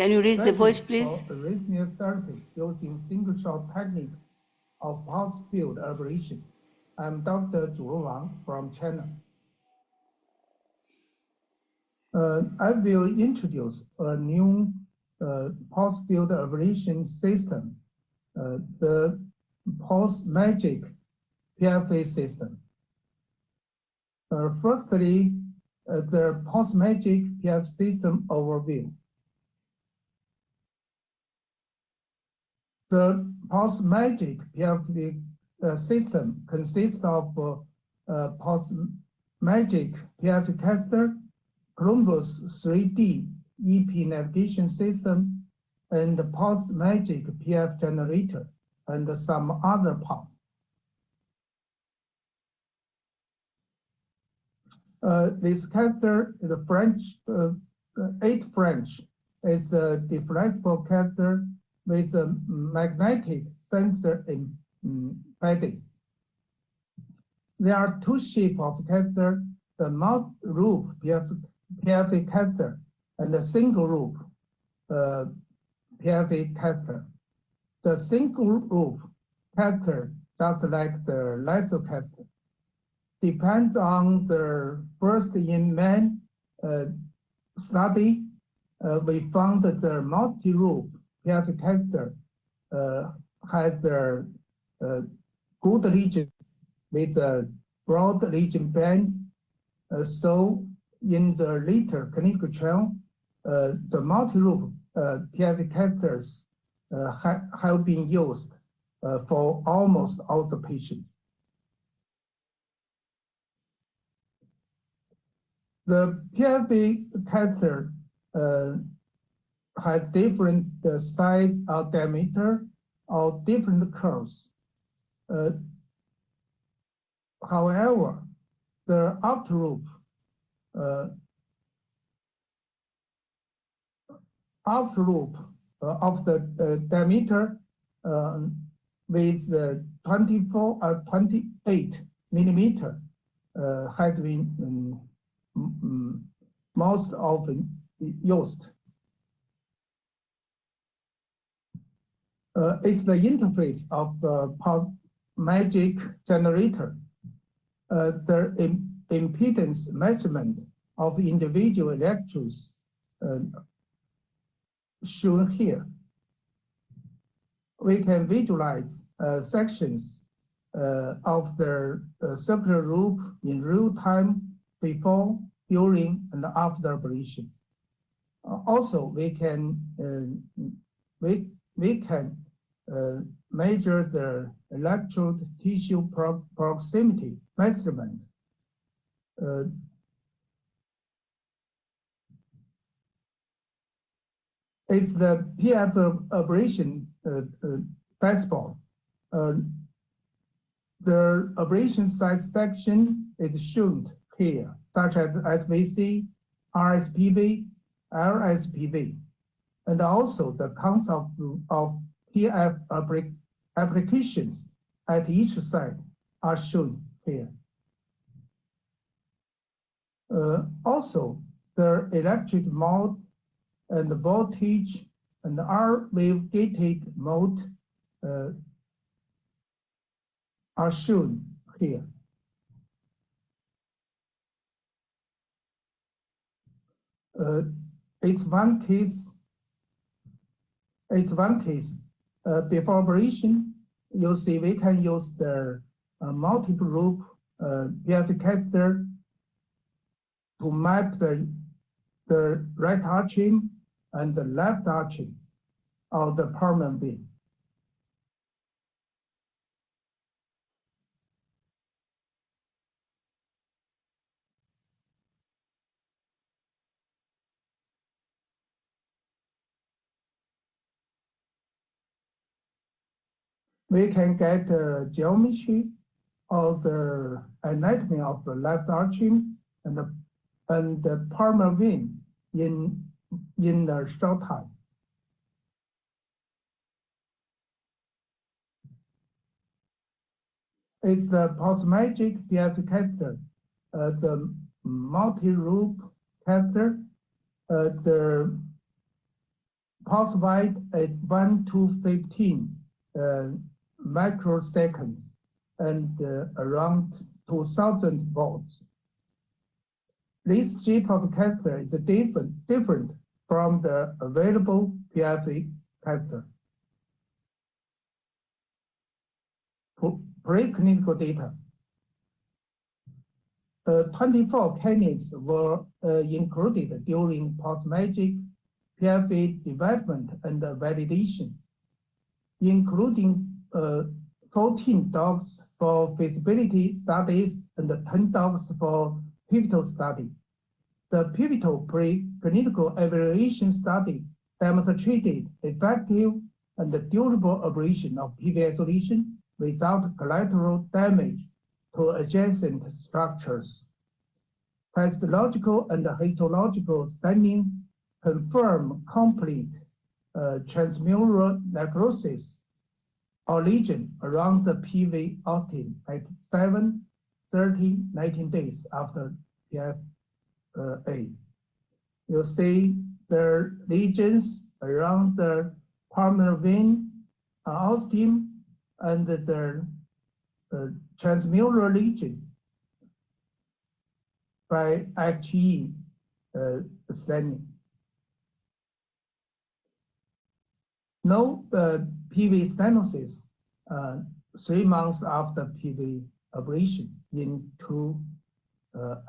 Can you raise the voice, please? For arrhythmia therapy using single-shot techniques of pulse field ablation. I'm Dr. Wang from China. I will introduce a new pulse field ablation system, the Pulse Magic PFA system. Firstly, the Pulse Magic PFA system overview. The Pulse Magic PFA system consists of Pulse Magic PFA catheter, Columbus 3D EP navigation system, and the Pulse Magic PF generator, and some other parts. This catheter, the French, 8 French, is a deflectable catheter with a magnetic sensor embedded. There are 2 shapes of catheter, the multi-loop PFA catheter and the single loop PFA catheter. The single loop catheter, just like the laser catheter, depends on the first-in-man study. We found that the multi-loop PFA catheter had the good region with a broad region band. So in the later clinical trial, the multi-loop PFA catheters have been used for almost all the patients. The PFA catheter has different size or diameter or different curves. However, the outer loop of the diameter with 24 or 28 millimeter has been most often used. It's the interface of the Pulse Magic generator. The impedance measurement of individual electrodes shown here. We can visualize sections of the circular loop in real time before, during, and after ablation. Also, we can measure the electrode tissue proximity measurement. It's the PF ablation dashboard. The ablation site section is shown here, such as SVC, RSPV, LSPV, and also the counts of PF applications at each site are shown here. Also, the electric mode and the voltage and the R-wave gated mode are shown here. It's one case. Before operation, you see we can use the multiple loop PFA catheter to map the right arching and the left arching of the permanent beam. We can get the geometry of the anatomy of the left arching and the permanent vein in a short time. It's the Pulse Magic PFA catheter, the multi-loop catheter. The pulse width at 1 to 15 microseconds and around 2000 volts. This shape of catheter is different from the available PFA catheter. Preclinical data. 24 candidates were included during post-magic PFA development and validation, including 14 dogs for feasibility studies and 10 dogs for pivotal study. The pivotal preclinical evaluation study demonstrated effective and durable ablation of PV isolation without collateral damage to adjacent structures. Histological and histological staining confirm complete transmural necrosis or lesion around the PV austin at 7, 30, 19 days after PFA. You see the lesions around the pulmonary vein austin and the transmural lesion by HE staining. No PV stenosis 3 months after PV ablation in 2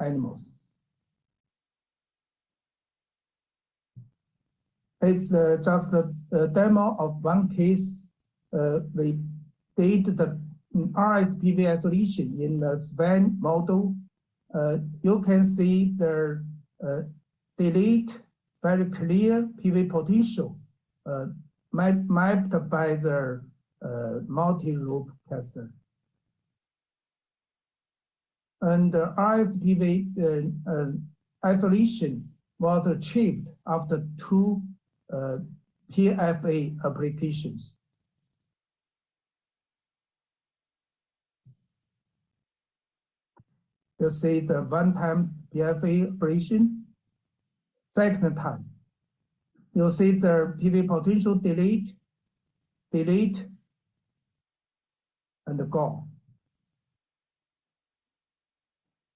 animals. It's just a demo of one case. We did the RSPV isolation in the swan model. You can see the delete very clear PV potential mapped by the multi-loop catheter. And the RSPV isolation was achieved after 2 PFA applications. You see the one-time PFA ablation. Second time, you see the PV potential delete, and gone.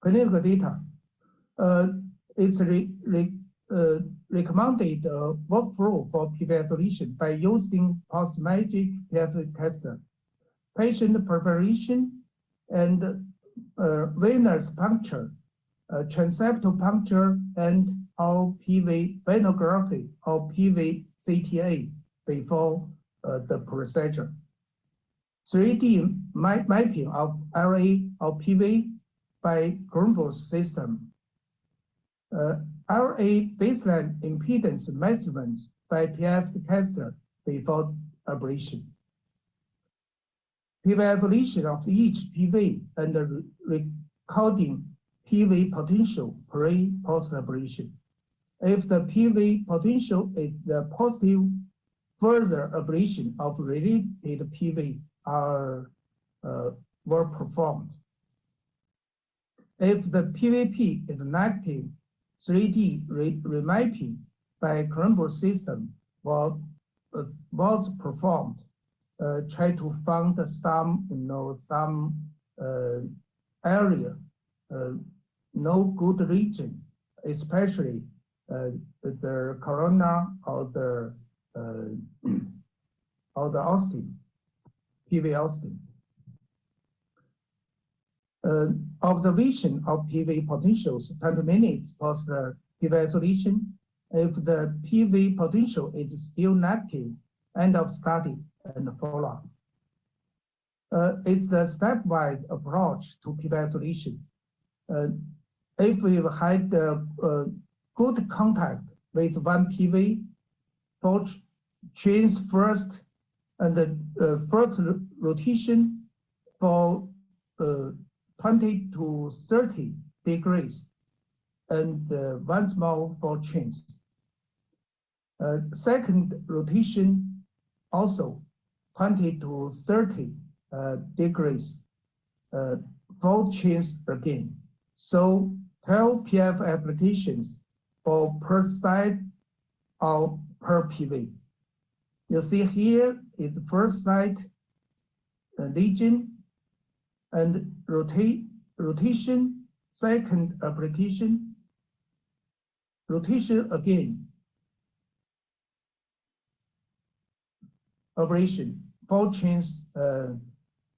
Clinical data. It's recommended workflow for PV isolation by using post-magic PFA catheter. Patient preparation and venous puncture, transeptal puncture, and or PV venography or PV CTA before the procedure. 3D mapping of RA or PV by Grunfus system. RA baseline impedance measurements by PF catheter before ablation. PV isolation of each PV and recording PV potential pre-post ablation. If the PV potential is positive, further ablation of related PV were performed. If the PVP is negative, 3D remapping by Grunfus system was performed. Try to find some area, no good region, especially the corona or the austin, PV austin. Observation of PV potentials 20 minutes post the PV isolation. If the PV potential is still negative, end of study and follow-up. It's the stepwise approach to PV isolation. If we've had good contact with one PV, both chains first and the first rotation for 20 to 30 degrees, and once more for chains. Second rotation also 20 to 30 degrees, 4 chains again. So 12 PF applications for per side or per PV. You see here is the first site lesion and rotation, second application, rotation again, ablation, 4 chains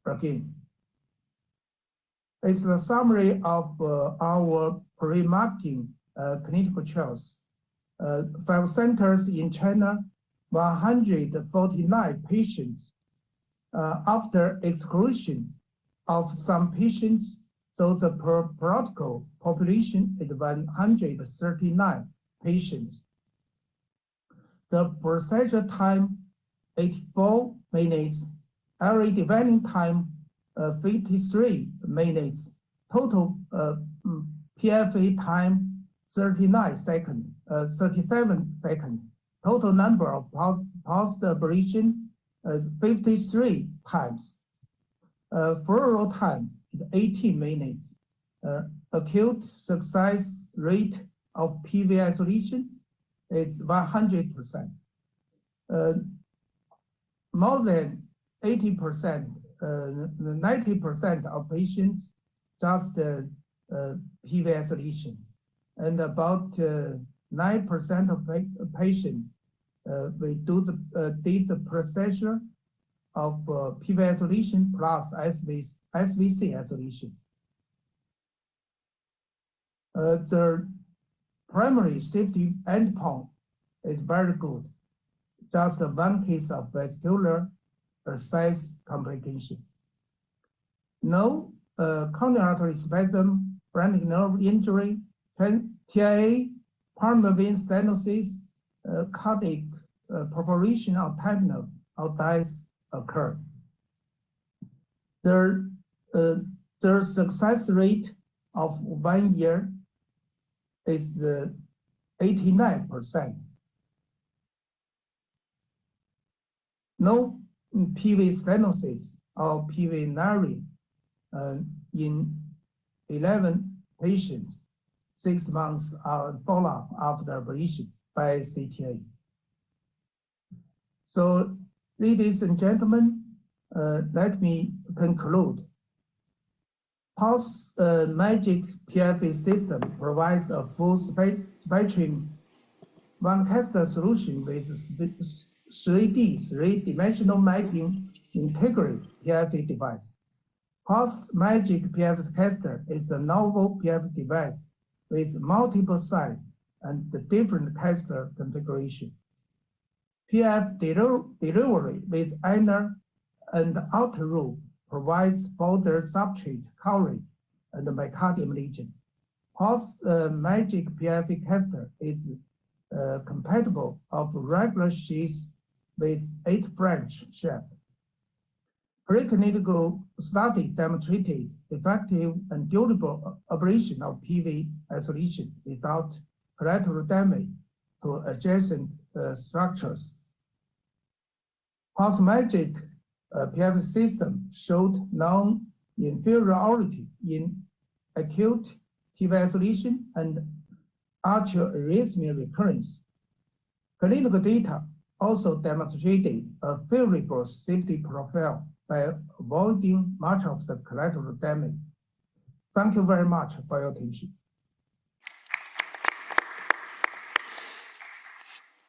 again. It's the summary of our pre-marketing clinical trials. 5 centers in China, 149 patients. After exclusion of some patients, so the protocol population is 139 patients. The procedure time, 84 minutes. Area dividing time, 53 minutes. Total PFA time, 37 seconds. Total number of post-ablation, 53 times. Follow time, 18 minutes. Acute success rate of PV isolation is 100%. More than 80%, 90% of patients just PV isolation, and about 9% of patients we did the procedure of PV isolation plus SVC isolation. The primary safety endpoint is very good. Just one case of vascular size complication. No coronary artery spasm, phrenic nerve injury, TIA, pulmonary vein stenosis, cardiac perforation or terminal or dies occur. The success rate of 1 year is 89%. No PV stenosis or PV narrowing in 11 patients, 6 months follow-up after ablation by CTA. So, ladies and gentlemen, let me conclude. Pulse Magic PFA system provides a full spectrum one-caster solution with 3D, three-dimensional mapping integrated PFA device. Pulse Magic PFA caster is a novel PFA device with multiple sizes and different caster configuration. PF delivery with inner and outer room provides border substrate coverage and myocardium lesion. Pulse Magic PFA caster is compatible of regular sheaths with 8-branch shaft. Preclinical study demonstrated effective and durable ablation of PV isolation without collateral damage to adjacent structures. Pulse Magic PFA system showed non-inferiority in acute PV isolation and atrial arrhythmia recurrence. Clinical data also demonstrated a favorable safety profile by avoiding much of the collateral damage. Thank you very much for your attention.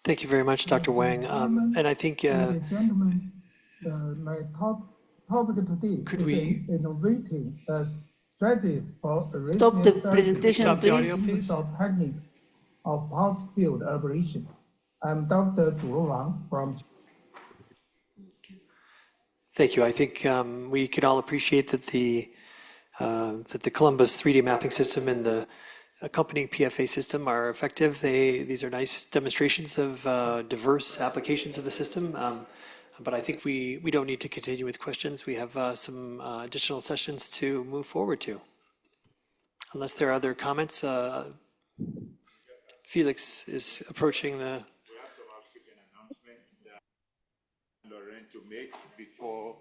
Thank you very much, Dr. Wang. And I think, gentlemen, my topic today could is we innovative strategies for Stop the presentation, stop the audio, please. please? Techniques of pulse field ablation. I'm Dr. Wang from. Thank you. I think we could all appreciate that the Columbus 3D mapping system and the accompanying PFA system are effective. These are nice demonstrations of diverse applications of the system. But I think we don't need to continue with questions. We have some additional sessions to move forward to. Unless there are other comments, Felix is approaching the. We have some housekeeping announcement that Lauren to make before